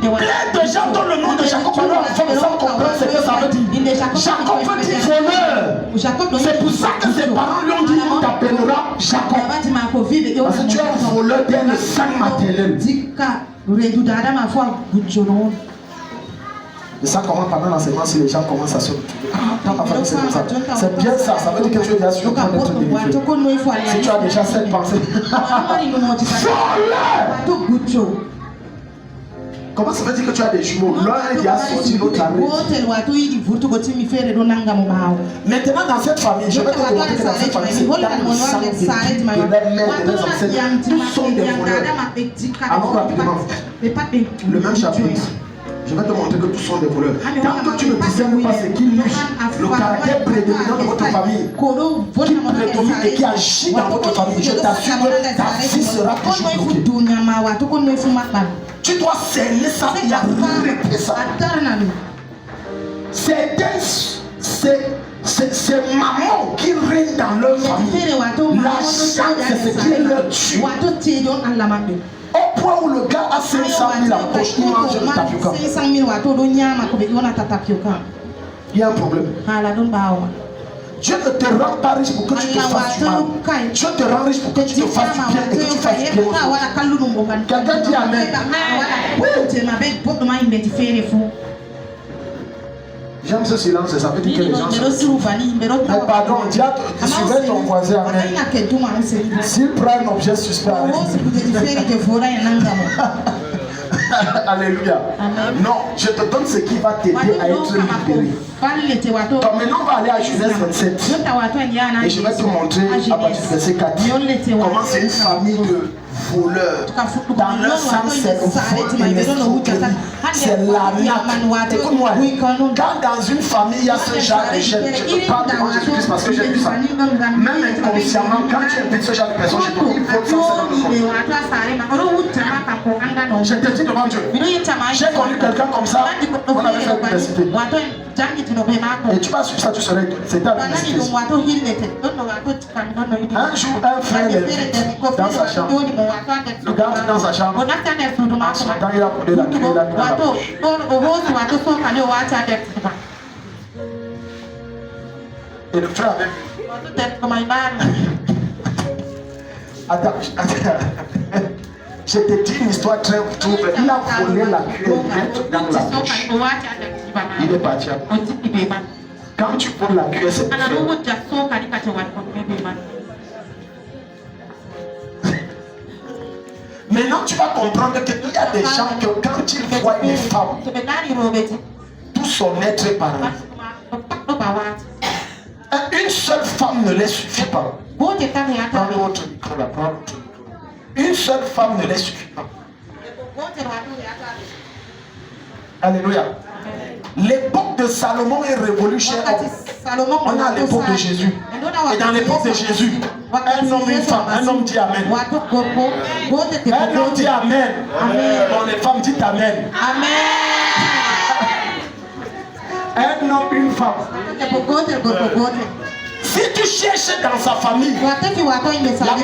Plein de gens dont le nom de Jacob alors sans comprendre ce que ça veut dire. Jacob veut dire voleur. C'est pour ça que ses parents lui ont dit on t'appellera Jacob. Parce que tu es un voleur d'un sang maternel. Et ça commence pendant l'enseignement si les gens commencent à se retrouver. Dans ma famille c'est comme ça. C'est bien ça, ça veut dire que tu es déjà sur le point d'être délivré. Si tu as déjà cette pensée. Voleur! Comment ça veut dire que tu as des jumeaux? L'un est déjà sorti, l'autre a maintenant dans cette famille, je vais te demander que dans cette famille, c'est dans le sang de leur mère, de leurs ancêtres. Tous sont des voleurs. Alors rapidement, le même chapitre. Je vais te montrer que tous sont des voleurs. Tant que tu ne discernes pas ce qui nuit, le caractère prédominant de votre famille, qui prédomine et qui agit dans votre famille, je t'assure que ta vie sera toujours bloquée. Tu dois cerner ça et arrêter ça. C'est maman qui règne dans leur famille. L'argent, c'est ce qui leur tue. Au point où le gars a 500 000 à poche, il mange le tapioca. Il y a un problème. Dieu ne te rend pas riche pour que tu te fasses du mal. Dieu te rend riche pour que tu te fasses du bien et que tu fasses du bien. Quelqu'un dit Amen. J'aime ce silence, ça veut dire que les gens sont... Mais pardon, dis suivez ton voisin, Amen. S'il prend un objet suspect, Alléluia. Non, je te donne ce qui va t'aider à être libéré. Donc maintenant on va aller à Genèse 27. Et je vais te montrer à partir du verset 4 comment c'est une famille de voleurs. Dans leur sang, c'est le vol et l'escroquerie. C'est l'arnaque. Écoute-moi, quand dans une famille il y a ce genre de chaîne, je te parle devant Jésus-Christ parce que j'ai vu ça. Même inconsciemment, quand tu invites ce genre de personnes chez toi, il faut le faire dans le corps. Je te dis devant Dieu, j'ai connu quelqu'un comme ça, on avait fait l'université. Et tu vas suivre ça, tu serais étonné. C'était à l'université. Un jour, un frère est dans sa chambre. Le gars est dans sa chambre. En son temps, il a coulé la clé, il a mis dans la poche. Et le frère avait vu. Attends. Je te dis une histoire très trouble. Il a volé la cuillère dans la poche. Il est parti. Quand tu voles la cuillère, c'est pour faire. Maintenant, tu vas comprendre qu'il y a des gens que quand ils voient une femme, tout son être est paralysé. Une seule femme ne les suffit pas. Prends votre micro là, prends votre micro. Une seule femme ne les suffit pas. Alléluia. L'époque de Salomon est révolue chez homme. On est à l'époque de Jésus. Et dans l'époque de Jésus, un homme, une femme, un homme dit Amen. Un homme dit Amen. Bon, les femmes disent Amen. Un homme, une femme. Si tu cherches dans sa famille, la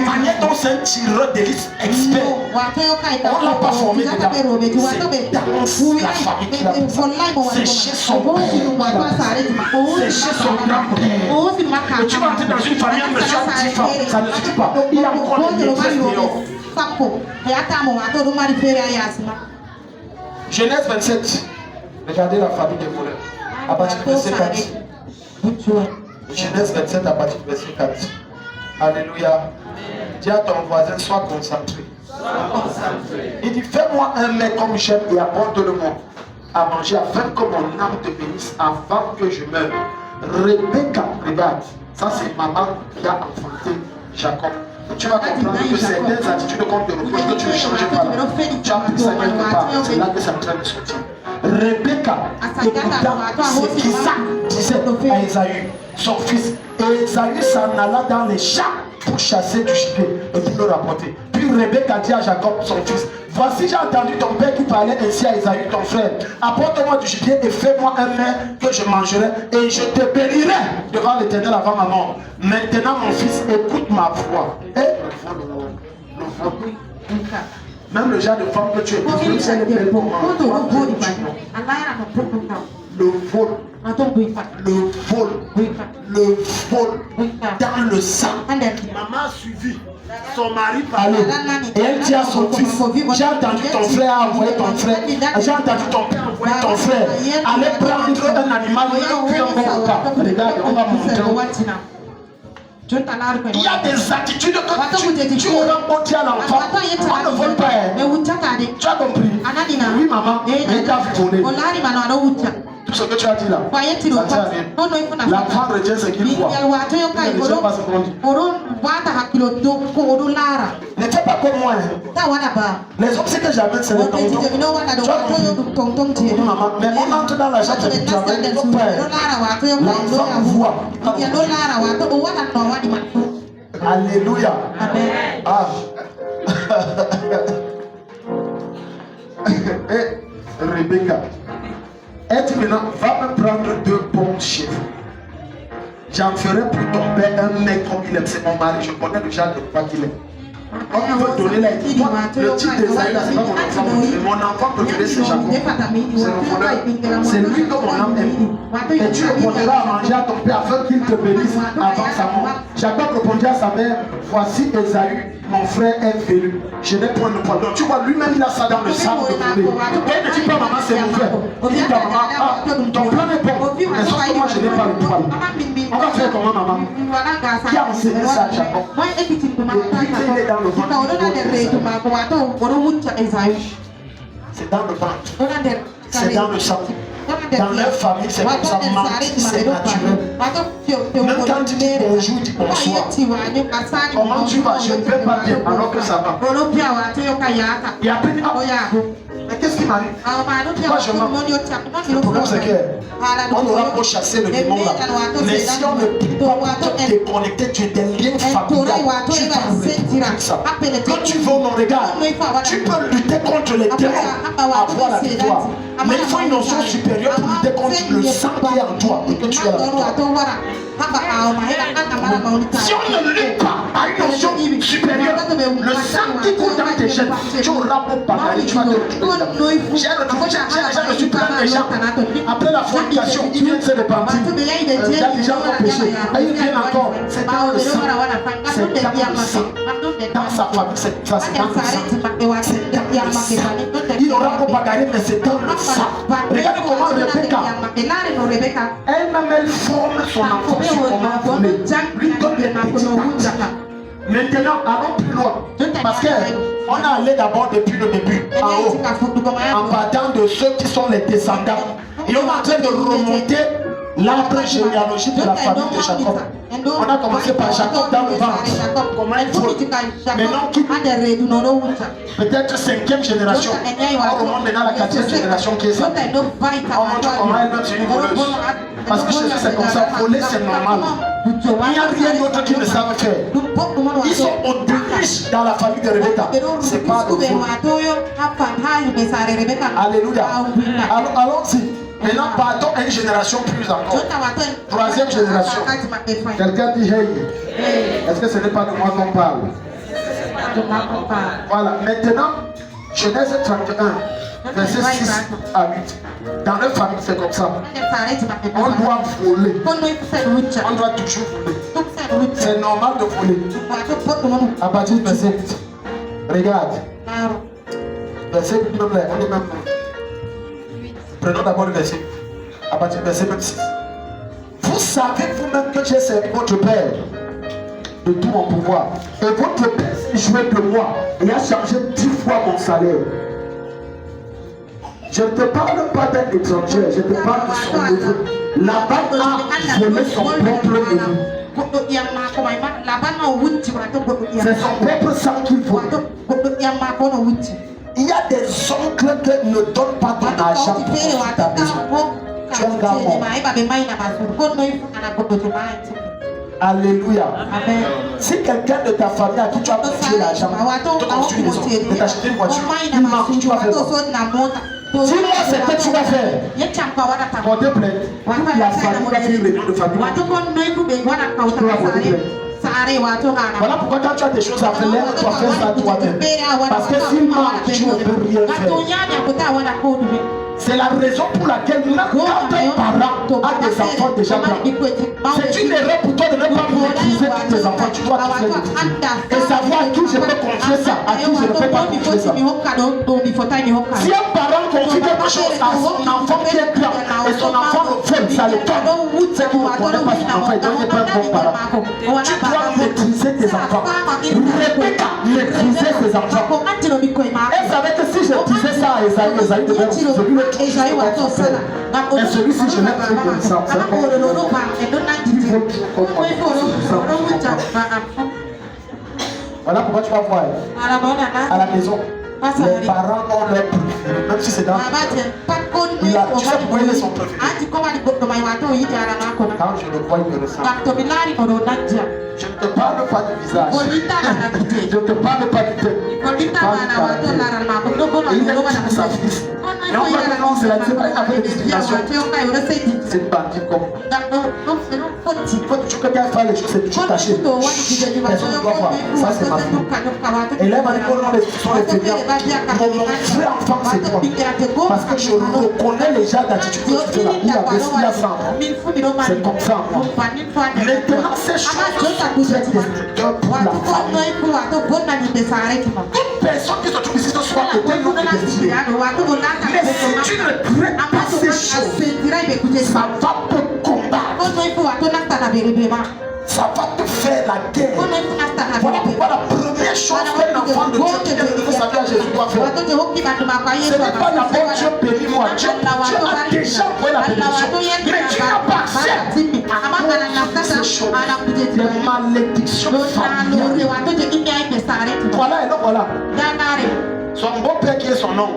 manière dont c'est un tireur d'élite expert, on ne l'a pas formé dedans. C'est dans la famille qu'il a fait ça. C'est chez son père. C'est chez son grand-père. Et tu vas entrer dans une famille, un monsieur a 10 femmes, ça ne suffit pas. Il y a encore des maîtresses dehors. Genèse 27. Regardez la famille des voleurs. À partir du verset 4. Genèse 27 à partir du verset 4. Alléluia. Dis à ton voisin, sois concentré. Il dit, fais-moi un mets comme j'aime et apporte-le-moi à manger afin que mon âme te bénisse avant que je meure. Rebecca, regarde, ça c'est maman qui a enfanté Jacob. Tu vas comprendre que certaines attitudes qu'on te reproche que tu ne changes pas là. Tu as pris ça quelque part. C'est là que ça est en train de sortir. Rebecca, écoutant ce qu'Isaac disait à Esaü, son fils. Et Esaü s'en alla dans les champs pour chasser du gibier et pour le rapporter. Puis Rebecca dit à Jacob, son fils, voici j'ai entendu ton père qui parlait ainsi à Esaü, ton frère. Apporte-moi du gibier et fais-moi un mets que je mangerai et je te bénirai devant l'Éternel avant ma mort. Maintenant mon fils, écoute ma voix. Et le vol. Même le genre de femme que tu épouses, c'est le bel moment. le vol dans le sang. Maman a suivi son mari par Allez. Et elle dit à son fils, j'ai entendu ton frère envoyer ton frère, j'ai entendu ton père envoyer ton frère, allez prendre un animal, puis on va au cas. Regarde, on va montrer. Il y a des attitudes que tu auras montré à l'enfant. On ne vole pas. Tu as compris? Oui, maman, mais tu as volé. Tout ce que tu as dit là, ça tient à rien. L'enfant retient ce qu'il voit. Il ne retient pas ce qu'on dit. Ne fais pas comme moi. Les hommes, c'est que j'amène, c'est le tonton. Tu as compris? Oui, maman, mais on entre dans la chambre du travail, il ne faut pas. L'enfant voit. Alléluia. Ah. Et Rebecca, elle dit maintenant, va me prendre 2 bons chefs. J'en ferai pour ton père un mec comme il aime. C'est mon mari, je connais le genre de quoi qu'il est. On peut donner la le type d'Esaïe, c'est pas mon enfant, mais mon enfant préféré c'est Jacob. C'est mon frère. C'est lui que mon âme aime. Et tu répondras à manger à ton père afin qu'il te bénisse avant sa mort. Jacob répondit à sa mère, voici Esaü, mon frère est venu. Je n'ai point de poids. Donc tu vois, lui-même il a ça dans le sang de poulet. Et ne dis pas maman c'est mon frère. Dis ta maman, ah, ton plan est bon. Mais sauf que moi je n'ai pas le poil. On va faire comment maman? Qui a enseigné ça à Jacob? Et puis il est dans le ventre. C'est dans le ventre. C'est dans le sang. Dans leur famille, c'est comme ça, c'est naturel. Même quand tu dis bonjour, dis bonsoir. Comment tu vas? Je ne vais pas bien, alors que ça va. Et après, mais qu'est-ce qui m'arrive? Pourquoi je mens? Le problème c'est qu'on aura beau chasser le démon là. Mais si on ne peut pas te déconnecter, tu es des liens familiaux. Tu vas ça. Quand tu vas au regard, tu peux lutter contre les démons, avoir la victoire. Mais il faut une notion supérieure pour lutter contre le sang qui est en toi et que tu as en toi. Si on ne lutte pas à une notion supérieure, le sang qui coule dans tes chaînes, tu auras beau bagarrer, tu vas te retrouver. J'ai déjà reçu plein de gens. Après la fornication, ils viennent se repentir. Il y a des gens qui ont péché. Et ils viennent encore. C'est dans le sang. C'est dans le sang. Dans sa famille, c'est dans le sang. C'est dans le sang. Il aura beau bagarrer, mais c'est dans le sang. Regardez comment Rebecca, elle-même, elle forme son enfant sur comment voler. Lui donne les petits actes. Maintenant, allons plus loin. Parce qu'on a allé d'abord depuis le début, en haut, en partant de ceux qui sont les descendants. Et on est en train de remonter l'arbre généalogique de la famille de Jacob. On a commencé par Jacob dans le ventre. Comment il faut. Maintenant, qui peut-être 5e génération. On remonte maintenant à la 4e génération qui est ça. On montre comment elle donne une voleuse. Parce que chez eux c'est comme ça, voler c'est normal. Il n'y a rien d'autre qu'ils ne savent faire. Ils sont au-dessus dans la famille de Rebecca. C'est pas de vol. Alléluia. Allons-y. Maintenant, partons à une génération plus encore. 3e génération. Quelqu'un dit hey. Est-ce que ce n'est pas de moi qu'on parle? Voilà. Maintenant, Genèse 31, verset 6 à 8. Dans leur famille, c'est comme ça. On doit voler. On doit toujours voler. C'est normal de voler. À partir du verset 8. Regarde. Verset 8, on est même. Prenons d'abord le verset. À partir du verset 6. Vous savez vous-même que j'ai servi votre Père de tout mon pouvoir. Et votre Père s'est joué de moi et a chargé 10 fois mon salaire. Je ne te parle pas d'un étranger, je te parle de son neveu. Laban a volé son propre neveu. C'est son propre sang qu'il faut. Il y a des oncles qui ne donnent pas ton argent pour construire ta maison. Tu es un gars mort. Alléluia. Amen. Si quelqu'un de ta famille à qui tu as confié l'argent te construire une maison, de t'acheter une voiture, il manque, tu vas faire quoi? Dis-moi ce que tu vas faire. Porter plainte. Toute la famille va faire une réunion de famille. Voilà pourquoi quand tu as des choses à faire, lève-toi, fais ça toi-même. Parce que s'il manque, tu ne peux rien faire. C'est la raison pour laquelle même quand un parent a des enfants déjà grands, c'est une erreur pour toi de ne pas maîtriser tous tes enfants. Tu dois tous les maîtriser. Et savoir à qui je peux confier ça, à qui je ne peux pas confier ça. Si un parent confie quelque chose à son enfant qui est grand et son enfant le fait, ça le tombe, c'est qu'il ne connaît pas son enfant et donc il n'est pas un bon parent. Tu dois maîtriser tes enfants. Rebecca maîtriser ses enfants. Elle savait que si je disais ça à Esaïe, Esaïe devait celui le et celui-ci, je l'ai pris comme ça. Voilà pourquoi tu vas voir à la maison. Les parents ont leur préféré, même si c'est dans tu sais pourquoi il est son préféré. Quand je le vois, il me ressemble. Je ne te parle pas du visage. Je ne te parle pas du tête. Je parle du caractère. Et il est comme sa fils. Et on va dire non, c'est la avec les discriminations. C'est une bandit comme. Quand tu veux quelqu'un faire les choses, c'est toujours caché. Personne ne doit voir. Ça, c'est ma fille. Et là, il m'a dit que non, les sont les fainéants. Mon vrai enfant, c'est toi. Parce que je reconnais les gens d'attitude que tu fais là. Il a 100 ans. C'est comme ça, moi. Maintenant, ces choses sont très destructeurs pour la famille. Toute personne qui se trouve ici ce soir est un homme destiné. Mais si tu ne traites pas ces choses, ça va te combattre. Ça va te faire la guerre. Voilà pourquoi la première chose qu'un enfant de Dieu qui vient de sa vie à Jésus doit faire, ce n'est pas d'abord Dieu bénis-moi. Dieu a déjà fait la bénédiction. Mais tu n'as pas accès à ces choses. Les malédictions familiales. Voilà et donc voilà. Son beau-père qui est son nom.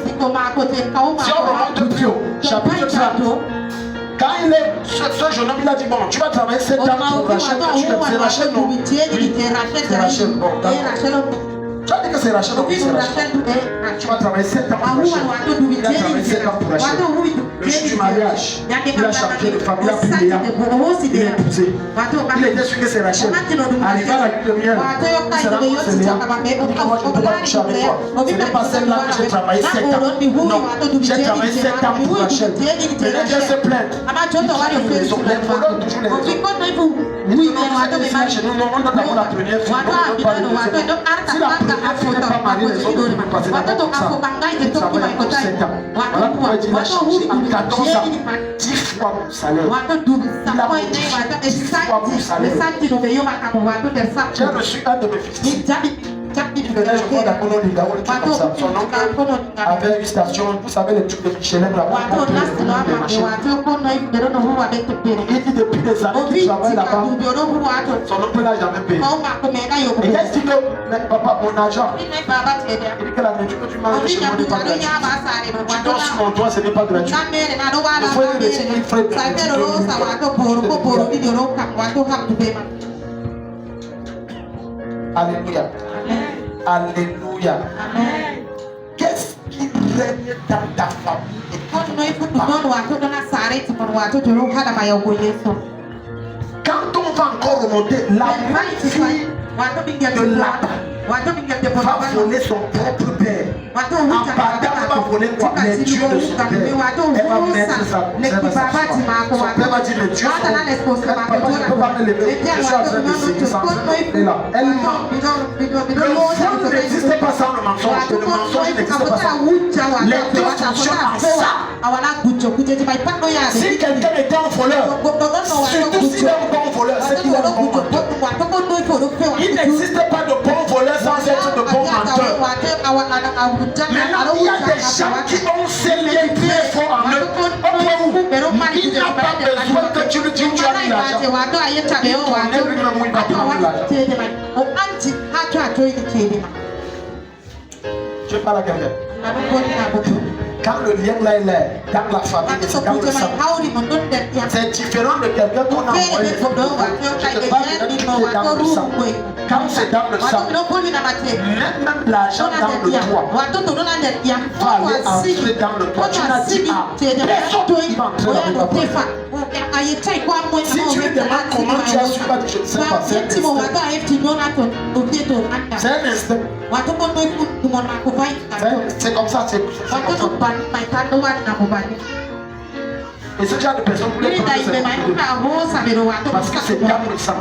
Si on remonte plus haut, chapitre 30. Quand il est, ce jeune homme, il a dit, bon, tu vas travailler 7 ans pour Rachel. C'est Rachel, non? Oui, c'est Rachel. Bon, d'accord. Tu as dit que c'est Rachel, donc c'est Rachel. Tu vas travailler 7 ans pour Rachel. Il a travaillé 7 ans pour Rachel. Le jour du mariage, il a changé de femme, il a pris Léa. Il est épousé. Il était sûr que c'est Rachel. Arrivé à la nuit de miel, il s'est rendu compte que c'est Léa. Il dit que moi, je ne peux pas toucher avec toi. Ce n'est pas celle-là que j'ai travaillé 7 ans. Non, j'ai travaillé 7 ans pour Rachel. Mais là, je se plaindre. Les voleurs, toujours les raisons. Oui, mais on doit avoir la première fois. On ne pas le deuxième. Si la première fois n'est pas mariée, les autres vont passer d'abord comme ça. Ils travaillent pour 7 ans. Voilà pourquoi il dit, il a changé en 14 ans, 10 fois mon salaire. Il a modifié 10 fois mon salaire. J'ai reçu un de mes fils. Il venait, je crois, d'Apollon Liga, ou des trucs comme ça. Son oncle avait une station, vous savez, les trucs de Michelin là-bas. Il dit depuis des années qu'il travaille là-bas. Son oncle n'a jamais payé. Et qu'est-ce qu'il dit? Mais papa, mon argent. Il dit que la nourriture que tu manges chez moi n'est pas gratuite. Tu dors sur mon toit, ce n'est pas gratuit. Il faut investir une frais de Alléluia. Alléluia. Qu'est-ce qui règne dans ta famille et quand on va encore remonter, la même fille de Laban va voler son propre père. En partant, elle va voler quoi? Les dieux de son père. Elle va mettre ça. Son père va dire les dieux sont. Elle ne peut pas me lever. Je suis en train de signer ça. Elle est là. Elle ment. Le vol n'existe pas sans le mensonge. Le mensonge n'existe pas sans. Les deux fonctionnent en ça. Si quelqu'un était un voleur, surtout s'il est un bon voleur, c'est qu'il est un bon menteur. Il n'existe pas de bon voleur sans être de bon menteur. Maintenant, il y a des gens qui ont ces liens très forts en eux. Il n'a pas besoin que tu lui dises tu as mis l'argent. On est lui-même où il va prendre l'argent. Je parle à quelqu'un. Quand le lien là est là, dans la famille, c'est dans le sang. C'est différent de quelqu'un qu'on a envoyé. Je te parle de quelqu'un qui est dans le sang. Quand c'est dans le sang, même l'argent dans le toit va aller entrer dans le toit. Tu n'as dit à personne qui va entrer dans le toit. Si tu lui demandes comment tu as su, je ne sais pas. C'est un instinct. C'est comme ça, c'est comme ça. Et ce genre de personnes voulaient prendre ce parce que c'est diable sang.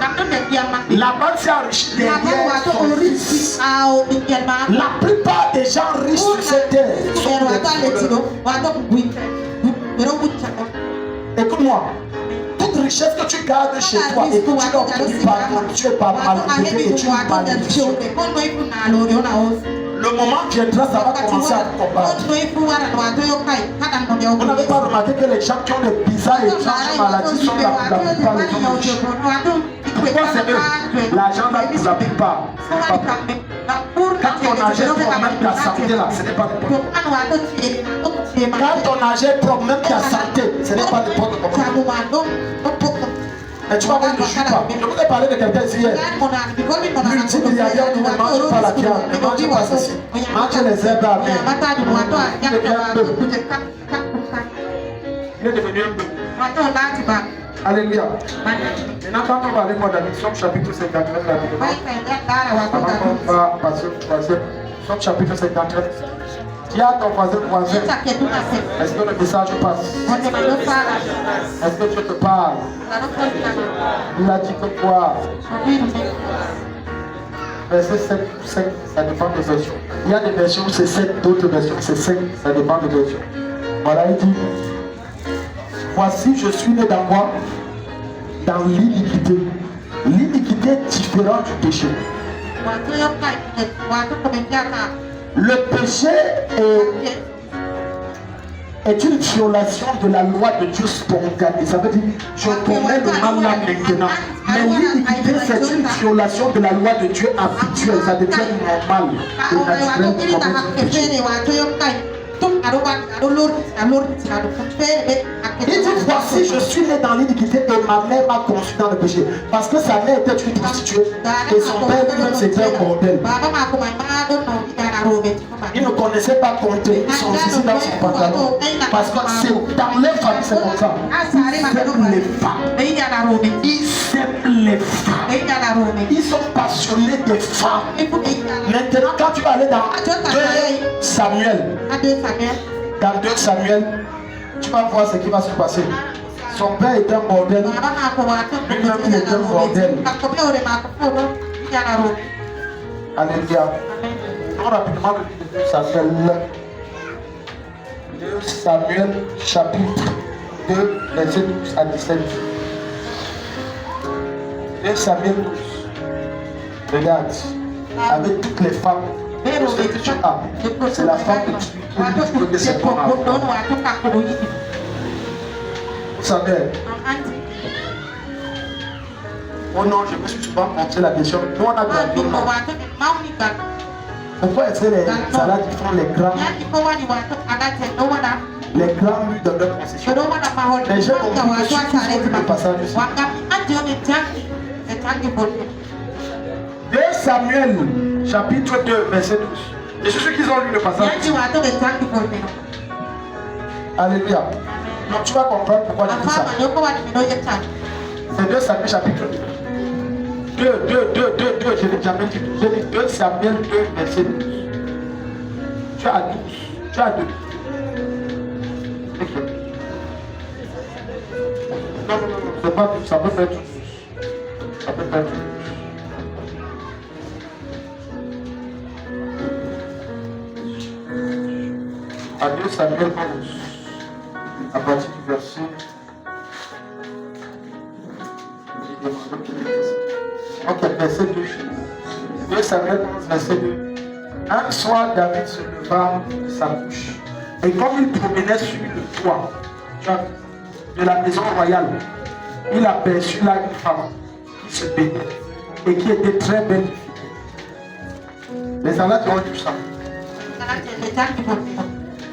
La banque s'est enrichie derrière son fils. La plupart des gens riches sur cette terre sont des voleurs. Écoute-moi, toute richesse que tu gardes chez toi et que tu n'as obtenue par toi, tu es pas mal élevé et tu es malédiction. Le moment viendra, ça va commencer à combattre. Vous n'avez pas remarqué que les gens qui ont des bizarres et étranges maladies sont la plupart des hommes riches. Pourquoi c'est eux? L'argent là pour la plupart. Quand ton argent est propre, même ta santé là, ce n'est pas n'importe quoi. Quand ton argent est propre, même ta santé, ce n'est pas n'importe quoi. Mais tu vas voir, ne joue pas. Je voulais parler de quelqu'un ici hier. Multimilliardaire qui ne mange pas la viande, ne mange pas ceci. Mange les herbes à mer. Il est devenu un peu. Alléluia. Maintenant, quand on va aller voir David, Somme chapitre 59, rapidement. Avant qu'on va passer au troisième. Somme chapitre 59. Dis à ton voisin. Est-ce que le message passe? Est-ce que Dieu te parle? Il a dit que quoi? Verset 7 ou 5, ça dépend des versions. Il y a des versions où c'est 7, d'autres versions où c'est 5, ça dépend des versions. Voilà, il dit: voici, je suis né dans moi, dans l'iniquité. L'iniquité est différente du péché. Le péché est une violation de la loi de Dieu spontanée. Ça veut dire, je commets le mal là maintenant. Mais l'iniquité, c'est une violation de la loi de Dieu habituelle. Ça devient normal et naturel de commettre le péché. Il dit: voici, je suis né dans l'iniquité et ma mère m'a conçu dans le péché. Parce que sa mère était une prostituée et son père lui-même c'était un bordel. Il ne connaissait pas compter son zizi dans son pantalon. Parce que c'est dans les familles, c'est comme ça. Ils aiment les femmes. Ils aiment les femmes. Ils sont passionnés des femmes. Maintenant, quand tu vas aller dans 2 Samuel, dans 2 Samuel, tu vas voir ce qui va se passer. Son père est un bordel. Lui-même il est un bordel. Alléluia. Non, rapidement, le livre s'appelle 2 Samuel chapitre 2, verset 12 à 17. 2 Samuel 12. Regarde, avec toutes les femmes, ce que tu as, c'est la femme que tu veux que c'est bon à vous. Vous savez, oh non, je me suis souvent posé la question. Nous on a grandi. Pourquoi est-ce que les salades font les grands? Les grands lui donnent leur concession. Mais j'ai compris que tu fais le passage ici. 2 Samuel, chapitre 2, verset 12. Et c'est ceux qui ont lu le passage. Alléluia. Donc tu vas comprendre pourquoi je dis ça. C'est 2 Samuel, chapitre 2. 2, je n'ai jamais dit 12. J'ai dit 2 Samuel 2, verset 12. Tu as 12. Tu as 2. Non, c'est pas 12, ça peut faire 12. Ça peut faire 12. À 2 Samuel 11, à partir du verset. Ok, verset 2. 2 Samuel 11, verset 2. Un soir, David se leva de sa couche. Et comme il promenait sur le toit de la maison royale, il aperçut là une femme qui se baignait et qui était très belle. Les Arabes ont lu ça.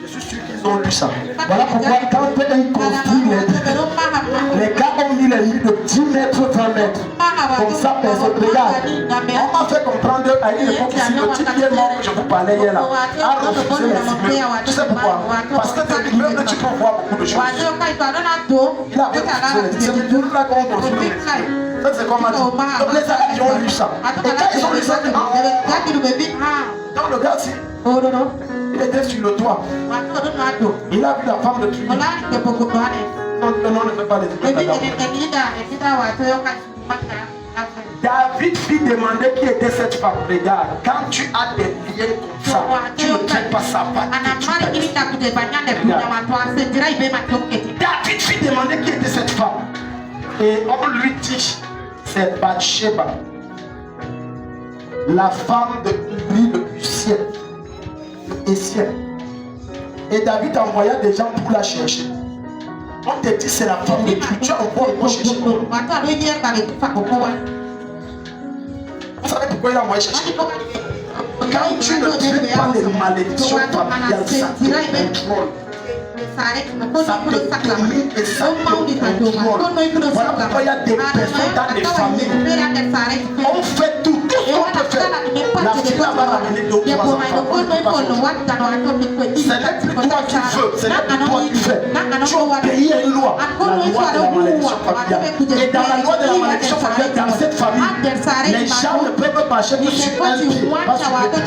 Je suis sûr qu'ils ont lu ça. Voilà pourquoi quand ils construisent les gars ont mis les lits de 10 mètres, 20 mètres. Comme ça, personne regarde. On m'a fait comprendre à une époque ici, le type qui est mort que je vous parlais hier là, a refusé les immeubles. Tu sais pourquoi? Parce que tes immeubles, tu peux voir beaucoup de choses. Il a refusé les immeubles. C'est le là qu'on construit les immeubles. Ça, c'est comme on dit. Donc les Arabes ont lu ça. Et quand ils ont lu ça, Donc le gars, il était sur le toit. Il a vu la femme de Dieu. Non, ne fais pas les David fit demander qui était cette femme. Regarde, quand tu as des liens comme ça, tu ne traites pas sa part. David fit demander qui était cette femme. Et on lui dit, c'est Bathsheba, la femme de Uri le Hussien. Et David envoya des gens pour la chercher. On te dit c'est la femme de Dieu. Tu as envoyé pour chercher. Vous savez pourquoi il a envoyé chercher? Quand tu ne traites pas les malédictions familiales, ça te contrôle. Ça te domine et ça te contrôle. Voilà pourquoi il y a des personnes dans les familles. On fait tout ce qu'on peut faire. La fille là va ramener 2 ou 3 enfants. Ce n'est plus toi qui veux, ce n'est plus toi qui fais. Tu obéis à une loi, la loi de la malédiction familiale. Et dans la loi de la malédiction familiale, dans cette famille, les gens ne peuvent marcher que sur un pied, pas sur deux.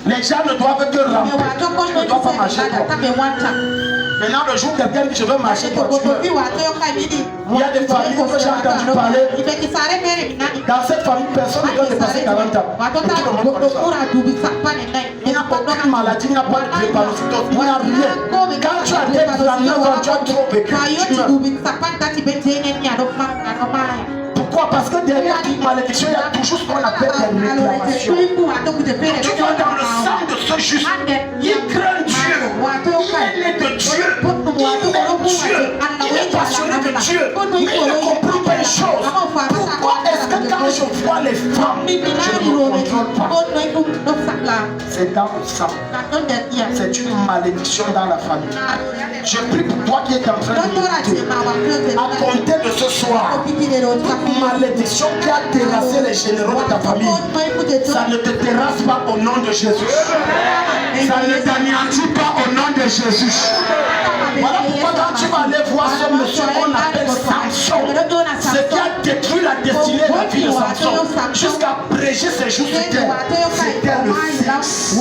Les gens ne doivent que ramper, tu ne dois pas marcher droit. Maintenant, le jour où quelqu'un dit je veux marcher droit, tu meurs. Il y a des familles que j'ai entendu parler. Dans cette famille, personne ne doit dépasser 40 ans. Il n'y a aucune maladie, il n'y a pas de drépanocytose, il n'y a rien. Quand tu as atteint 39 ans, tu as trop vécu. Pourquoi? Parce que derrière toute malédiction, il y a toujours ce qu'on appelle des réclamations. Tu vois dans le sang de ce juste, il craint Dieu, il est de Dieu, il aime Dieu, il est passionné de Dieu, mais il ne comprend pas les choses. Pourquoi est-ce que quand je vois les femmes, je ne contrôle pas? C'est dans le sang. C'est une malédiction dans la famille. Je prie pour toi qui es en train de m'écouter. À compter de ce soir, toute malédiction qui a terrassé les généraux de ta famille, ça ne te terrasse pas au nom de Jésus. Ça ne t'anéantit pas au nom de Jésus. Voilà pourquoi quand tu vas aller voir ce monsieur qu'on appelle Samson, ce qui a détruit la destinée de la vie de Samson, jusqu'à bréger ses jours sur terre, c'était le sexe.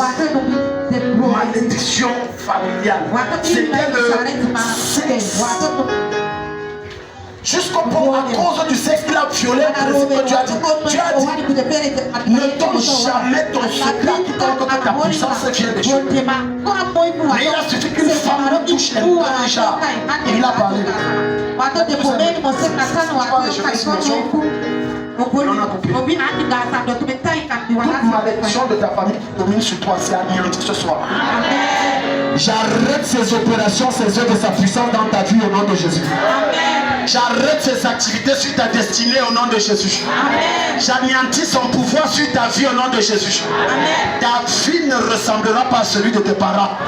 Malédiction familiale. C'était le sexe. Jusqu'au point, à cause du sexe qu'il a violé, que tu as dit, ne donne jamais ton secret à quiconque que ta puissance vient de Dieu. Mais il a suffi qu'une femme le touche un peu déjà. Et il a parlé. On a compris. Toute malédiction de ta famille qui domine sur toi, c'est anéanti ce soir. J'arrête ces opérations, ces œuvres de sa puissance dans ta vie au nom de Jésus. J'arrête ses activités sur ta destinée au nom de Jésus. J'anéantis son pouvoir sur ta vie au nom de Jésus. Ta vie ne ressemblera pas à celui de tes parents.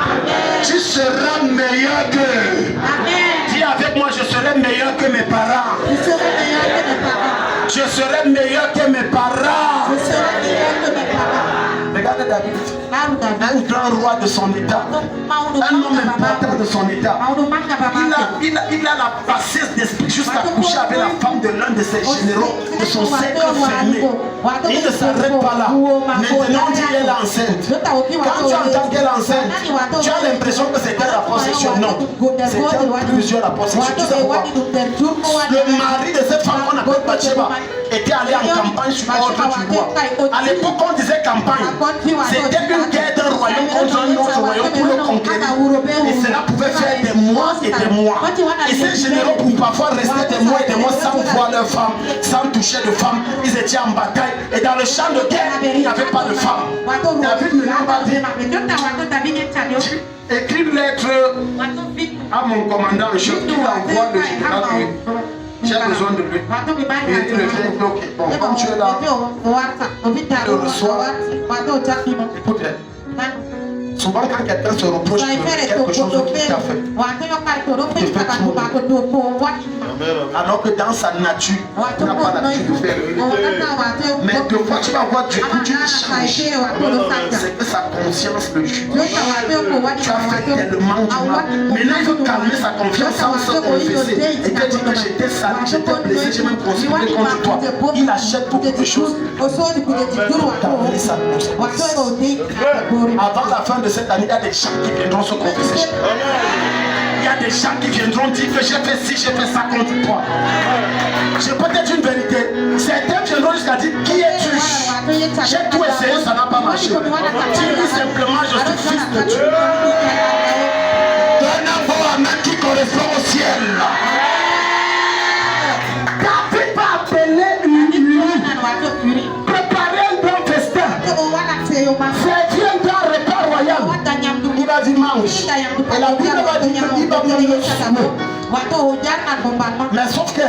Tu seras meilleur que. Dis avec moi, je serai meilleur que mes parents. Je serai meilleur que mes parents. Regardez David, un grand roi de son état, un homme important de son état. Il a la bassesse d'esprit jusqu'à coucher avec la femme de l'un de ses généraux, de son cercle fermé. Il ne s'arrête pas là. Maintenant, on dit qu'elle est enceinte. Quand tu entends qu'elle est enceinte, tu as l'impression que c'était la possession. Non, c'était plusieurs la possession. Tu sais pourquoi? Le mari de cette femme qu'on appelle Bathsheba était allé en campagne sur ordre du roi. À l'époque, on disait campagne. C'était une guerre d'un royaume contre un autre royaume pour le conquérir. Et cela pouvait faire des mois et des mois. Et ces généraux pouvaient parfois rester des mois et des mois sans voir leurs femmes, sans toucher de femmes. Ils étaient en bataille. Et dans le champ de guerre, il n'y avait pas de femmes. David ne l'a pas dit. Écris une lettre à mon commandant en chef qui l'envoie le général. J'ai besoin de lui. Et il revient, ok, bon, comme tu es là, je le reçois. Écoute, Souvent, quand quelqu'un se reproche de quelque chose qu'il t'a fait, alors que dans sa nature, il n'a pas l'habitude de faire rien. Mais de fois, tu vas voir du coup, tu changes. C'est que sa conscience le juge. Tu as fait tellement du mal. Maintenant, il veut calmer sa confiance sans se confesser. Et te dire que j'étais sale, j'étais blessé, j'ai même conspiré contre toi. Il achète beaucoup de choses pour calmer sa conscience. Avant la fin de cette année, il y a des gens qui viendront se confesser. Il y a des gens qui viendront dire que j'ai fait ci, j'ai fait ça contre toi. J'ai peut-être une vérité. Certains viendront jusqu'à dire qui es-tu? J'ai tout essayé, ça n'a pas marché. Dis-lui simplement, je suis fils de Dieu. Donne un bon amen qui correspond au ciel. David va appeler Uri. Préparer un grand festin. Servir un grand repas royal. Il va dire mange. Et la Bible va dire qu'il va venir le soumer. Mais sauf que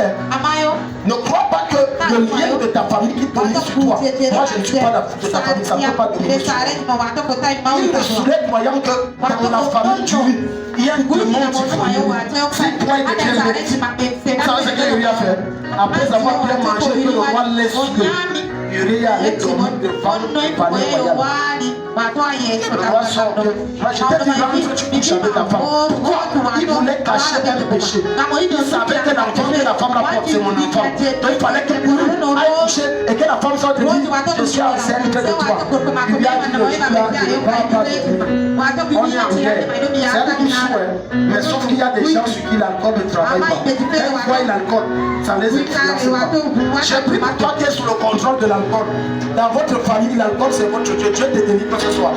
ne crois pas que le lien de ta famille qui domine sur toi, moi je ne suis pas de ta famille, ça ne peut pas dominer sur toi. Il ne serait croyant que dans la famille du il y a un démon qui faut. C'est toi et quelqu'un d'autre. Vous savez ce qu'il lui a fait? Après avoir bien mangé, que le roi laisse suer. Uri allait dormir devant le palais royal. Le roi sort de... Moi je t'ai dit, rentre, tu couches avec ta femme. Pourquoi? Il voulait cacher tes péchés. Il savait que l'enfant que la femme rapporte, c'est mon enfant. Donc il fallait que Uri aille coucher et que la femme sorte et dise, je suis enceinte de toi. Il lui a dit, on est en guerre. C'est un coup souhait. Mais sauf qu'il y a des gens sur qui l'alcool ne travaille pas. Même fois l'alcool, ça les influence pas. J'ai pris pour toi qui es sous le contrôle de l'alcool. Dans votre famille, l'alcool c'est votre Dieu. Dieu te délivre ce soir.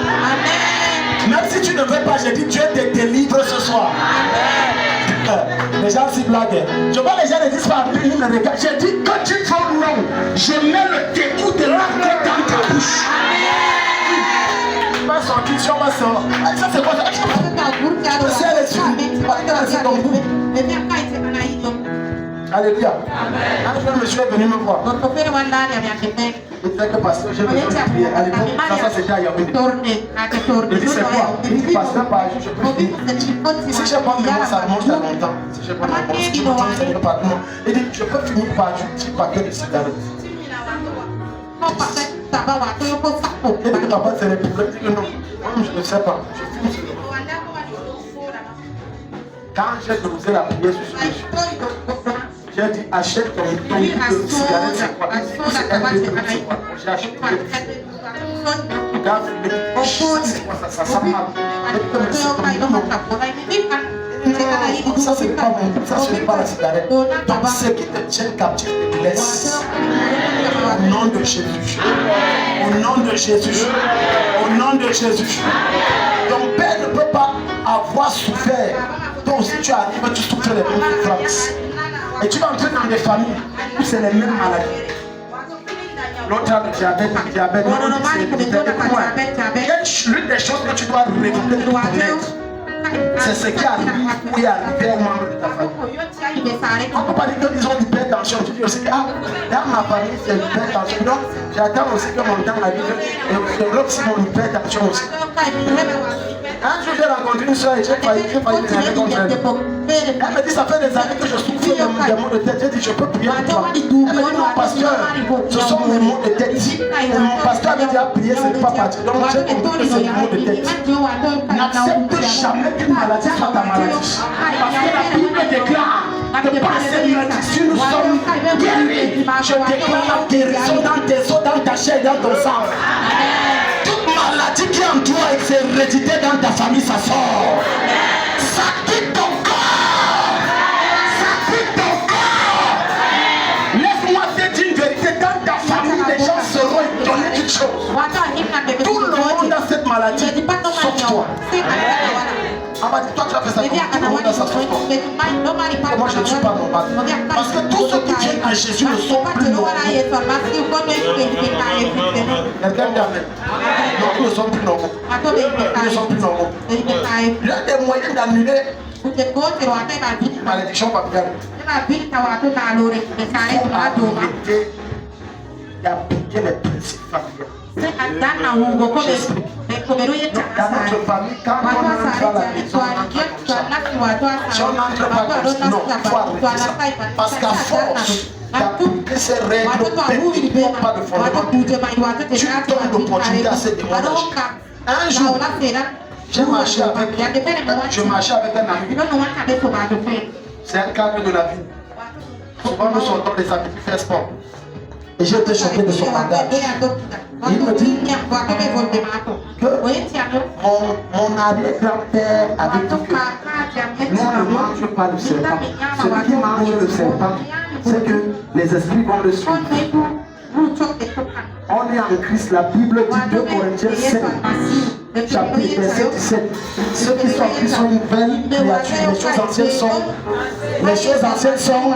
Même si tu ne veux pas, j'ai dit Dieu te délivre ce soir. Les gens s'y blaguent. Je vois les gens ne disent pas, ils me regardent. J'ai dit que tu dis non. Je mets le dégoût de l'alcool dans ta bouche. Tu vas sortir, tu vas sortir. Ça c'est quoi ça? C'est elle est Alléluia. Un jour, monsieur est venu me voir. Il disait que pasteur, j'ai besoin de prier. À l'époque, ça c'était à Yaoundé. Il dit c'est quoi? Il dit pasteur, par jour, je peux prier. Si je prends le mot, ça remonte à longtemps. Si je prends le mot, si je prends le mot, par jour. Il dit je peux finir par jour 10 paquets de cigarettes. Il dit papa, c'est le problème. Il dit que non. Moi, je ne sais pas. Je finis sur le mot. Quand j'ai posé la prière sur ce péché, j'ai dit achète ton bidon de cigarette, c'est quoi? Il dit c'est un bidon, c'est quoi? J'ai acheté le regarde, c'est quoi ça? Ça sent mal. Ça c'est pas mon, ça c'est pas la cigarette. Donc ce qui te tient captif te blesse. Au nom de Jésus. Au nom de Jésus. Au nom de Jésus. Ton père ne peut pas avoir souffert. Donc si tu arrives, tu souffres les mêmes souffrances. Et tu vas entrer dans des familles où c'est les mêmes maladies. L'autre a le diabète, l'une des choses que tu dois révéler de connaître, c'est ce qui arrive ou est arrivé aux membres de ta famille. On ne peut pas dire qu'ils ont l'hypertension. Tu dis aussi que dans ma famille c'est l'hypertension. Donc j'attends aussi que mon temps arrive et je bloque aussi mon hypertension aussi. Un jour j'ai rencontré une soeur et j'ai failli venir contre elle. Elle me dit ça fait des années que je souffre des maux de tête. J'ai dit je peux prier pour toi. Elle me dit non pasteur, ce sont mes maux de tête. Et mon pasteur avait déjà prié, ce n'est pas parti. Donc j'ai compris que c'est mes maux de tête. N'accepte jamais qu'une maladie soit ta maladie. Parce que la Bible déclare que par cette maladie nous sommes guéris. Je déclare la guérison dans tes os, dans ta chair, dans ton sang. Maladie qui est en toi et c'est hérédité dans ta famille, ça sort. Ça quitte ton corps. Ça quitte ton corps. Laisse-moi te dire une vérité. Dans ta famille, les gens seront étonnés d'une chose. Tout le monde a cette maladie, sauf toi. Ah bah dis-toi, tu as fait ça comme tout le monde a ça sauf toi. Moi je ne suis pas normal. Parce que tous ceux qui viennent à Jésus ne sont plus normaux. Quelqu'un dit amen. Non, nous ne sommes plus normaux. Nous ne sommes plus normaux. L'un des moyens d'annuler une malédiction familiale, il faut arrêter d'appliquer les principes familiaux. J'explique. Dans notre famille, quand on entre à la maison, on entre comme ça. Si on n'entre pas comme ça, non, il faut arrêter ça. Parce qu'à force d'appliquer ces règles qui ne pas de fondement, tu donnes l'opportunité à ces démons d'agir. Un jour, je marchais avec un ami. C'est un cadre de la vie. Souvent, nous sortons des amis qui font sport. Et j'ai été choqué de son langage. Il me dit que mon arrière-grand-père avait dit que nous ne mangeons pas le serpent. Celui qui mange le serpent, c'est que les esprits vont le suivre. On est en Christ, la Bible dit 2 Corinthiens 5, chapitre verset 17. Ceux qui sont en Christ sont une nouvelle créature. Les choses anciennes sont,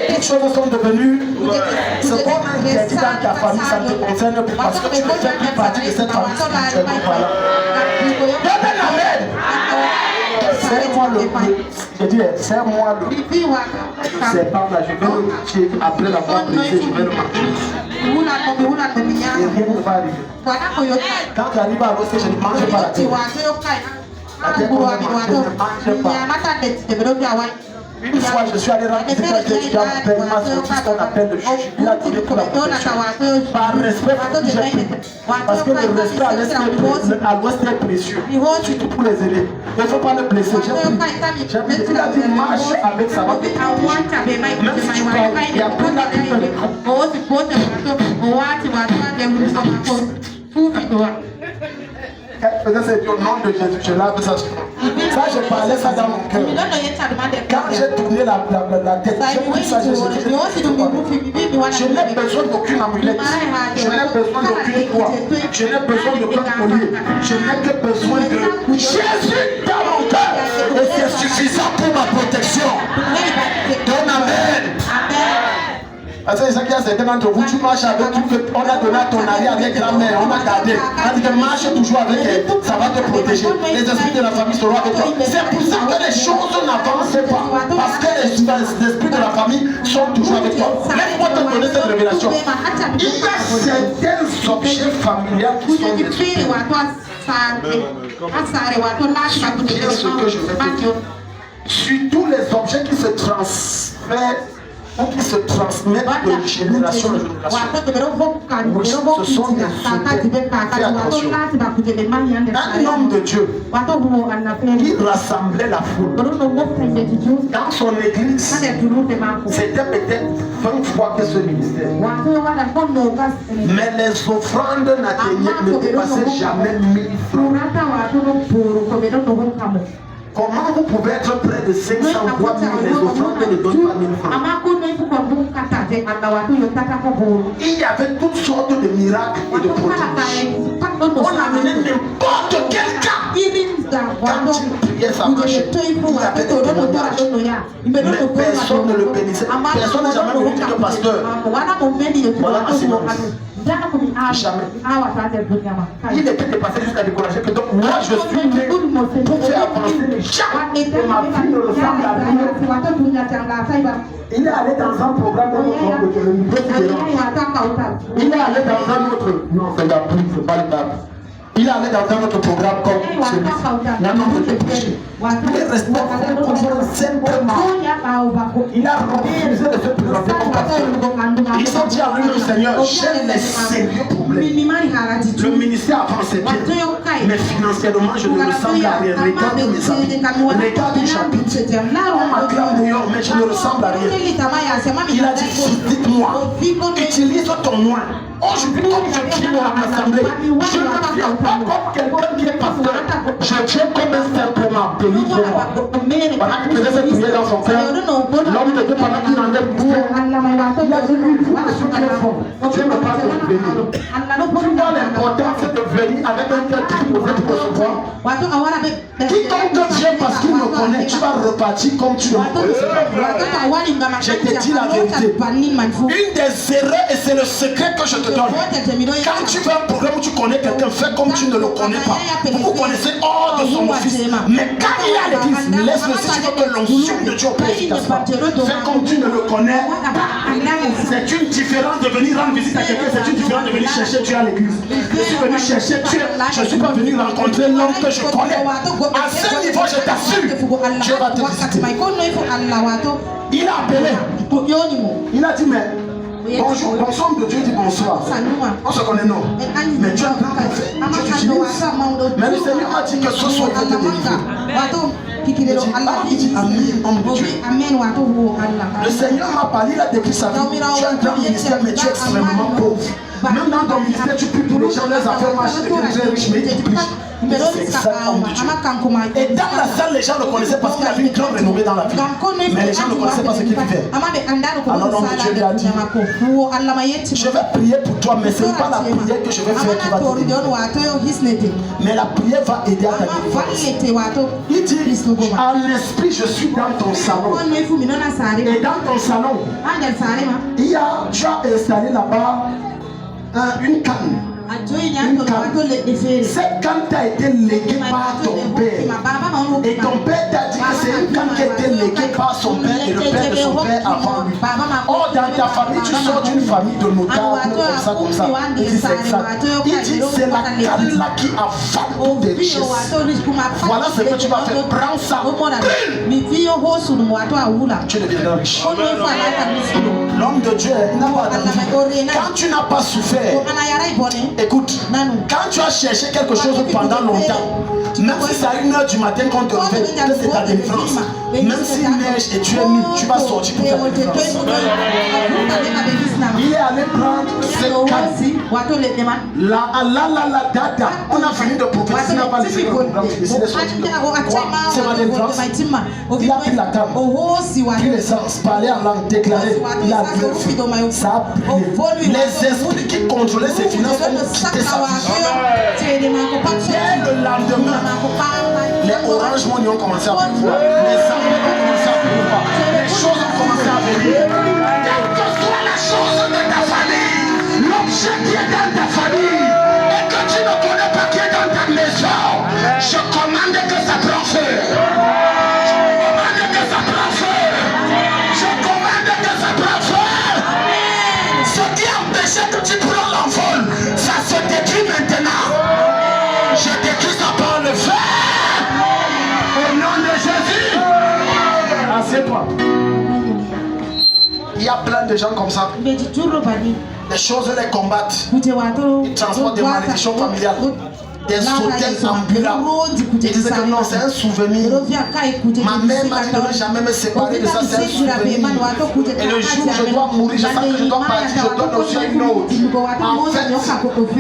toutes choses sont devenues. Ce qu'on a interdit dans ta famille, ça ne te concerne plus parce que tu ne fais plus partie de cette famille spirituellement. Voilà. Donne un amen. Serre-moi je dis, serre-moi le serpent là, je vais le tuer. Après l'avoir brisé, je vais le manger. Et rien ne va arriver. Quand tu arrives à l'osser, je ne mange pas la tête. La tête qu'on a mangée, je ne mange pas. Une fois, je suis allé rendre visite à quelqu'un ce qu'on appelle le juge. Il a tiré pour la protection. Par respect, j'ai pris. Parce que le respect à l'ouest est précieux. Surtout pour les aider. Il ne faut pas le blesser. J'ai pris. Il a dit marche avec sa main. Même si tu parles, il y a plus là qui fait le coup. Elle faisait au nom de Jésus, je lave ça sur moi. Ça, je parlais ça dans mon cœur. Quand j'ai tourné la tête, j'ai pris ça, je n'ai besoin d'aucune amulette. Je n'ai besoin d'aucune croix. Je n'ai besoin d'aucun collier. Je n'ai que besoin de Jésus dans mon cœur. Et c'est suffisant pour ma protection. Donne amen. Parce que chacun certains d'entre vous, tu marches avec tout, on a donné à ton arrière-grand-mère, on a gardé. On dit que marche toujours avec elle, ça va te protéger. Les esprits de la famille seront avec toi. C'est pour ça que les choses n'avancent pas. Parce que les esprits de la famille sont toujours avec toi. Laisse-moi te donner cette révélation. Il y a certains objets familiaux qui sont détruits. Bien ce que je vais te dire. Sur tous les objets qui se transfèrent ou qui se transmettent de génération en génération. Ce sont des souhaits. Fais attention. Un homme de Dieu qui rassemblait la foule dans son église, c'était peut-être 20 fois que ce ministère. Mais les offrandes ne dépassaient jamais 1000 francs. Comment vous pouvez être près de 500 fois mais les offrandes ne donnent pas 1000 francs? Il y avait toutes sortes de miracles et de prodiges. On amenait n'importe quel cas. Quand il priait, ça marchait. Il y avait des témoignages. Mais personne ne le bénissait. Personne n'a jamais venu dire que pasteur. Voilà ma séance. Jamais. Il était dépassé jusqu'à décourager que donc moi je suis né pour faire avancer les gens. Et ma vie ne ressemble à rien. Il est allé dans un programme de le niveau il est allé dans un autre. Non, c'est la pluie, c'est pas le table. Il est allé dans un autre programme comme celui-ci. Il y a un nombre de péchés. Il est resté simplement. Il a refusé de se présenter comme pasteur. Ils ont dit à lui, le Seigneur, j'ai les sérieux problèmes. Le ministère avancé bien. Mais financièrement, je ne ressemble à rien. Regarde mes amis. Regarde le chapitre. On m'acclame dehors, mais je ne ressemble à rien. Il a dit, dites-moi, utilise ton nom. Aujourd'hui, comme je viens à l'assemblée, je ne viens pas comme quelqu'un qui est pasteur. Je viens comme un simplement. Délivre-moi. Pendant qu'il faisait cette prière dans son cœur, l'homme de Dieu, pendant qu'il en est pour, il a dit, lui, vous ne suis très fort. Dieu me parle de venir. Tu vois l'importance de venir avec un cœur disposé pour recevoir. Quiconque vient parce qu'il me connaît, tu vas repartir comme tu le connais. Je te dis la vérité. Une des erreurs, et c'est le secret que je te donne. Quand tu fais un programme où tu connais quelqu'un, fais comme tu ne le connais pas. Vous vous connaissez hors de son office. Mais quand il est à l'église, Laisse-le si tu veux que l'onction de Dieu opère efficacement. Fais comme tu ne le connais. C'est une différence de venir rendre visite à quelqu'un, c'est une différence de venir chercher Dieu à l'église. Je suis venu chercher Dieu, je ne suis pas venu rencontrer l'homme que je connais. À ce niveau, je t'assure, Dieu va te visiter. Il a appelé. Il a dit, mais bonjour, bonsoir de Dieu dit bonsoir. On se connaît, non? Mais Dieu a un grand prophète. Dieu t'utilise. Mais le Seigneur m'a dit que ce soir il va te délivrer. Il dit Amen, homme de Dieu. Le Seigneur m'a parlé, il a décrit sa vie. Tu as un grand ministère, mais tu es extrêmement pauvre. Même dans ton ministère, tu pries pour les gens, les affaires marchent, tu es très riche, mais tu pries. C'est exactement de Dieu. Et dans la salle, les gens le connaissaient parce qu'il avait une grande renommée dans la vie. Mais les gens ne connaissaient pas ce qu'il vivait. Alors l'homme de Dieu lui a dit, je vais prier pour toi, mais ce n'est pas la prière que je vais faire qui va te délivrer. Mais la prière va aider à ta délivrance. Il dit, en esprit, je suis dans ton salon. Et dans ton salon, tu as installé là-bas une canne. Cette canne t'a été léguée par ton père. Et ton père t'a dit que c'est une canne qui a été léguée par son père et le père de son père avant lui. Or, dans ta famille, tu sors d'une famille de notables, comme ça. Il dit c'est exact. Il dit c'est la canne là qui avale toutes tes richesses. Voilà ce que tu vas faire. Prends ça. Tu deviendras riche. L'homme de Dieu, il n'a pas attendu. Quand tu n'as pas souffert, écoute, quand tu as cherché quelque chose pendant longtemps, même si c'est à 1h du matin qu'on te réveille, que c'est ta délivrance, même s'il neige et tu es nu, tu vas sortir pour ta délivrance. Il est allé prendre cette canne. La dada, on a fini de prophétiser, on n'a pas laissé le programme finir. C'est ma délivrance. Il a pris la canne, pris l'essence, parlé en langue, déclaré, il a vu, ça a prié. Les esprits qui contrôlaient ses finances ont quitté sa vie. Dès le lendemain, les oranges money ont commencé à pleuvoir, les arbres ont commencé à pleuvoir, les choses ont commencé à venir. Quelle que soit la chose de ta famille, l'objet qui est dans ta famille, et que tu ne connais pas qui est dans ta maison, je commande que ça prend feu. Je commande que ça prend feu. Je commande que ça prend feu. Ce qui empêchait que tu prends l'envol, ça se détruit maintenant. Je détruis ça par le feu. Au nom de Jésus. Assieds-toi. Il y a plein de gens comme ça. Les choses les combattent. Ils transportent des malédictions familiales. Des hôtels ambulants. Ils disaient que non, c'est un souvenir. Ma mère m'a dit de ne jamais me séparer de ça, c'est un souvenir. Et le jour où je dois mourir, je sens que je dois partir, je donne aussi à une autre. En fait,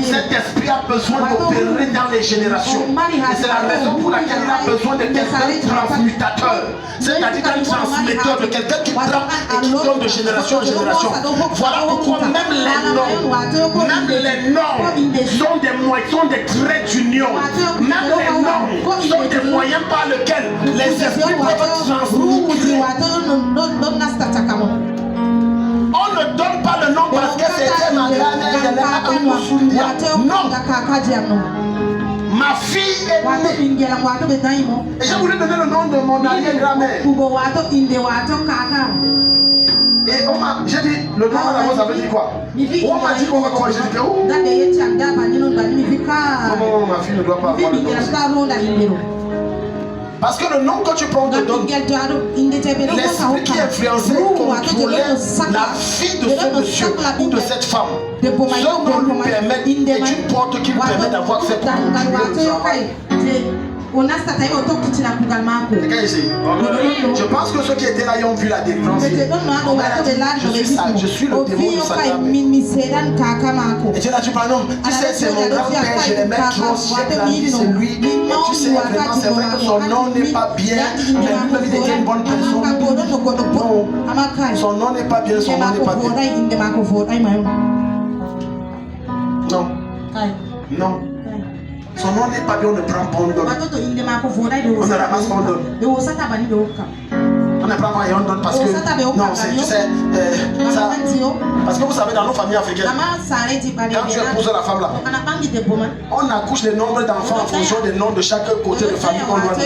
cet esprit a besoin d'opérer dans les générations. Et c'est la raison pour laquelle il a besoin de quelqu'un transmutateur. C'est-à-dire un transmetteur, de quelqu'un qui prend et qui donne de génération en génération. Voilà pourquoi même les noms sont des moyens, sont des traits d'union. Même les noms sont des moyens par lesquels les esprits peuvent transmuter. On ne donne pas le nom parce que c'était ma grand-mère. Non. Ma fille est née. Et je voulais donner le nom de mon arrière-grand-mère. Et j'ai dit, le nom d'abord ça veut dire quoi? On m'a dit qu'on va corriger. J'ai dit où? Non, ma fille ne doit pas avoir le nom. Parce que le nom que tu prends te donne. L'esprit qui est influencé contrôler la vie de ce monsieur ou de cette femme. Ce nom lui permet, est une porte qui lui permet d'avoir accès pour contrôler le travail. Je pense que ceux qui étaient là ils ont vu la délivrance. Je suis le démon du Satan. Et tu là, tu parles, non, tu sais, c'est mon grand-père, je l'aimais trop, j'ai grandi, c'est lui. Et tu sais, vraiment, c'est vrai que son nom n'est pas bien, mais lui-même il était une bonne personne. Non, son nom n'est pas bien, son nom n'est pas bien. Non. Non. Son nom n'est pas bien, on ne prend pas, on donne. On ne ramasse pas, on donne. On ne prend pas et on donne parce que non, c'est tu sais ça, parce que vous savez dans nos familles africaines, quand tu épouses la femme là, on accouche les nombres d'enfants en fonction des noms de chaque côté de famille qu'on doit donner.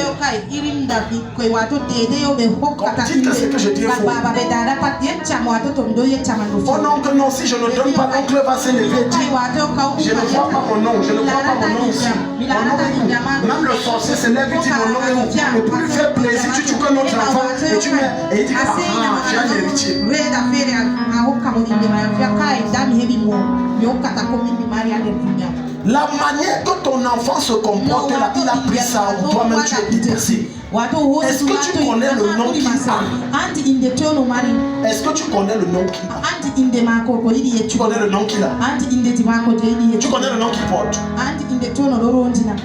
Dites que ce que je dis est faux. Oh non, que non, si je ne donne pas, l'oncle va s'élever et dire je ne vois pas mon nom, je ne vois pas mon nom ici. Mon nom est où? Même le sorcier s'élève et dit mon nom est où? Et pour lui faire plaisir, tu tues notre enfant et tu mets et il dit ah, tu as un héritier. La manière que ton enfant se comporte là, il a pris ça ou toi-même tu es détesté. Est-ce que tu connais le nom qu'il a? Est-ce que tu connais le nom qu'il a? Tu connais le nom qu'il a? Tu connais le nom qu'il porte?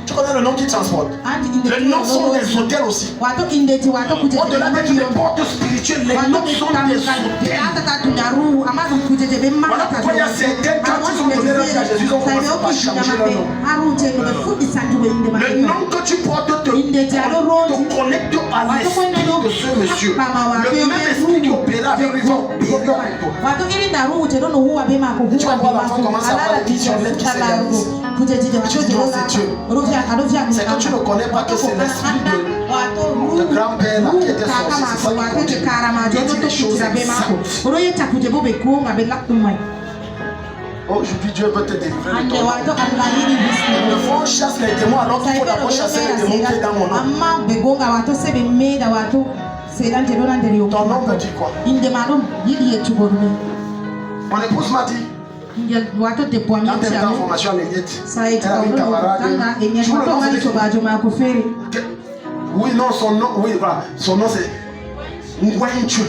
Tu connais le nom qu'il transporte? Les noms sont des hôtels aussi. Au-delà d'être des portes spirituelles, les noms sont des hôtels. Voilà pourquoi il y a certaines, quand ils ont donné leur vie à Jésus, ils ont commencé par changer leur nom. Le nom que tu portes te connecte à l'esprit de ce monsieur. Le même esprit qui opéra avec lui va opérer avec toi. Tu vas voir l'enfant commencer à avoir des visions qui s'égalise. Tu dis non, c'est Dieu. C'est que tu ne connais pas que c'est l'esprit de grand-père là qui était sorcier. C'est ça qui continue. Il dit les choses exactes. Oh, je dis Dieu veut te délivrer de ton nom. Le fond chasse les démons alors qu'il faut d'abord chasser les démons qui est dans mon nom. Ton nom veut dire quoi? Mon épouse m'a dit, quand elle était en formation à l'Église, elle avait une camarade. Oui, non, son nom, oui, voilà. Son nom c'est Wenchu.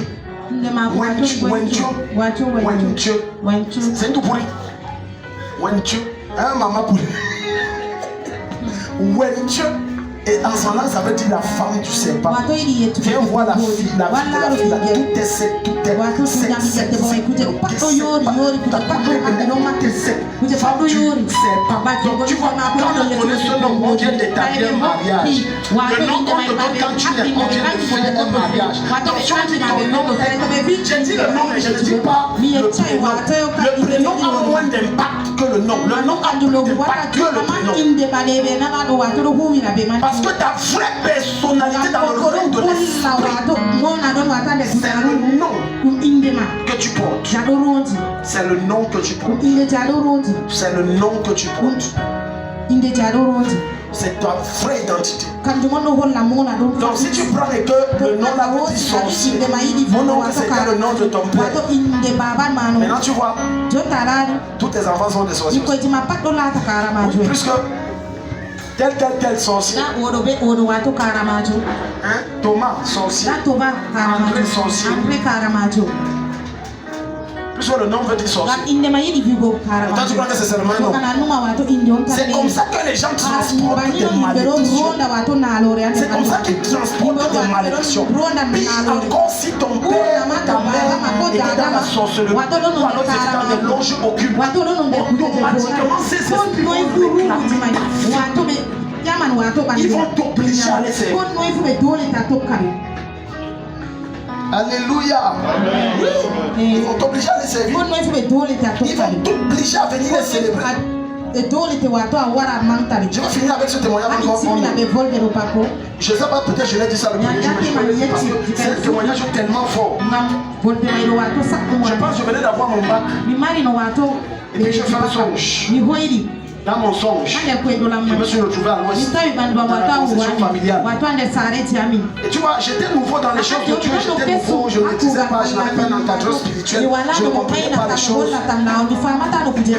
C'est tout pourri. Wenchu, un maman pourri. Wenchu. Et en ce moment, ça veut dire la femme du serpent. Viens voir la fille, la fille, tout est sec, tout est sec. Femme du serpent. Donc tu vois, quand on connaît ce nom, on vient d'établir un mariage. Le nom qu'on te donne quand tu nais, on vient de faire un mariage. Donc si on dit ton nom, j'ai dit le nom, mais je ne dis pas le prénom. Le prénom a moins d'impact que le nom. Le nom a plus d'impact que le prénom. Parce que ta vraie personnalité dans le règne de l'esprit, c'est le nom que tu portes. C'est le nom que tu portes. C'est le nom que tu portes. C'est ta vraie identité. Donc si tu prends et que le nom là veut dire sorcier, mon nom c'était le nom de ton père. Maintenant tu vois, tous tes enfants sont des sorciers. Plus que tel sorcier. Hein? Thomas, sorcier. André, sorcier. Plus que le nom veut dire sorcier. Quand tu crois que c'est seulement un nom. C'est comme ça que les gens transportent des malédictions. C'est comme ça qu'ils transportent des malédictions. Puis encore si ton père, ta mère était dans la sorcellerie, ou alors c'était dans des loges occultes, automatiquement ces esprits vont réclamer. Ils vont t'obliger à les servir. Alléluia. Oui. Ils vont t'obliger à les servir. Ils vont t'obliger à venir les célébrer. Je vais finir avec ce témoignage encore. Je ne sais pas, peut-être je l'ai dit ça le premier jour, mais je vais le dire parce que c'est un témoignage tellement fort. Je pense que je venais d'avoir mon bac. Et puis je fais un songe. Dans mon songe, je me suis retrouvé à l'ouest, dans la concession familiale. Et tu vois, j'étais nouveau dans les choses de Dieu, j'étais nouveau, je ne maîtrisais pas, je n'avais pas un encadreur spirituel, je ne comprenais pas les choses. Et puis,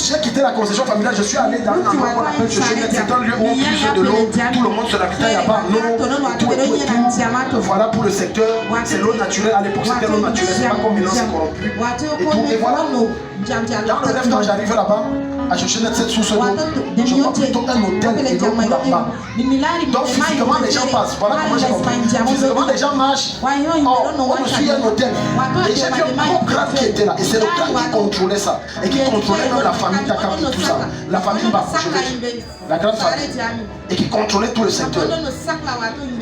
j'ai quitté la concession familiale, je suis allé dans un endroit qu'on appelle Chechenet, c'est un lieu où on puise de l'eau, tout le monde se ravitaille là-bas, l'eau, tout. Voilà pour le secteur, c'est l'eau naturelle, à l'époque c'était l'eau naturelle, c'est pas comme maintenant c'est corrompu. Et voilà, dans le rêve quand j'arrive là-bas, à chercher cette source d'eau. Je vois plutôt un hôtel et l'eau là-bas. Donc physiquement les gens passent. Voilà comment j'ai compris. Physiquement les gens marchent. On me suit un hôtel. Et j'ai vu un gros crâne qui était là. Et c'est le crâne qui contrôlait ça. Et qui contrôlait même la famille Takam et tout ça. La famille Bakou, je veux dire. La grande famille. Et qui contrôlait tout le secteur.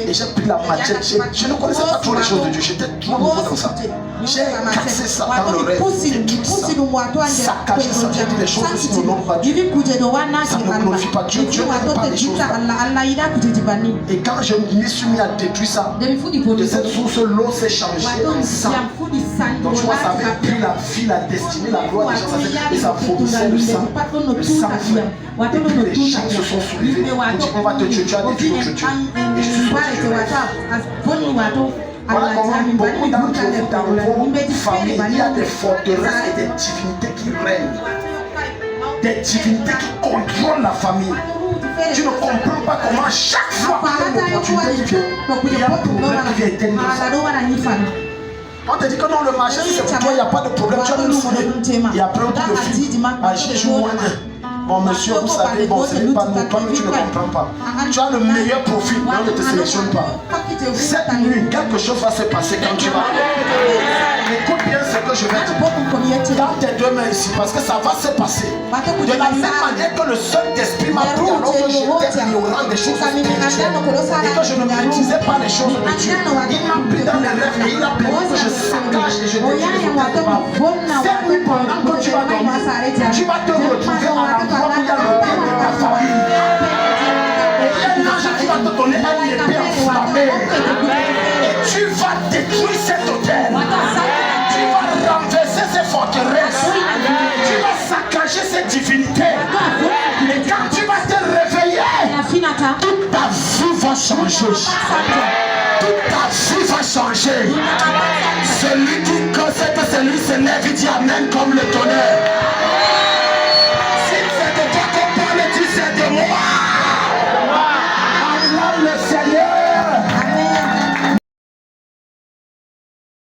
Et j'ai pris la machette. Je ne connaissais pas trop les choses de Dieu. J'étais trop nouveau dans ça. J'ai cassé ça dans le rêve. Saccagé ça. J'ai dit les choses aussi ne n'honorent pas Dieu. Ça ne glorifie pas Dieu. Dieu n'aime pas les choses. Et quand je me suis mis à détruire ça, de cette source, l'eau s'est changée en sang. Donc tu vois, ça avait pris la vie, la destinée, la gloire des gens. Et ça fournissait le sang. Le sang frais. Et puis les gens se sont soulevés. On dit on va te tuer, tu as détruit notre Dieu. Et je suis sorti du rêve. Voilà comment beaucoup d'entre vous dans vos familles, il y a des forteresses et des divinités qui règnent. Des divinités qui contrôlent la famille. Tu ne comprends pas comment chaque fois qu'il y a une opportunité qui vient, il y a un problème qui vient éteindre ça. On te dit que non, le machin c'est pour toi, il n'y a pas de problème, tu as le signer. Et après on te le filme, agis moins. Bon monsieur, vous savez, bon ce n'est pas nous, toi tu ne comprends pas. Tu as le meilleur profil, mais on ne te sélectionne pas. Cette nuit, quelque chose va se passer quand tu vas. Écoute bien ce que je vais te dire. Dans tes deux mains ici, parce que ça va se passer. De la même manière que le Saint-Esprit m'a pris alors que j'étais ignorant des choses spirituelles et que je ne maîtrisais pas les choses de Dieu. Il m'a pris dans les rêves et il a permis que je saccage et je détruise le combat. Cette nuit, pendant que tu vas dormir, tu vas te retrouver à l'endroit où il y a le bien de ta famille. Et il y a un ange qui va te donner un épée enflammée. Et tu vas détruire cet hôtel. Tu vas renverser ces forteresses. Tu vas saccager ces divinités. Et quand tu vas te réveiller, toute ta vie va changer. Toute ta vie va changer. Celui qui connaît que celui se lève, il dit Amen comme le tonnerre.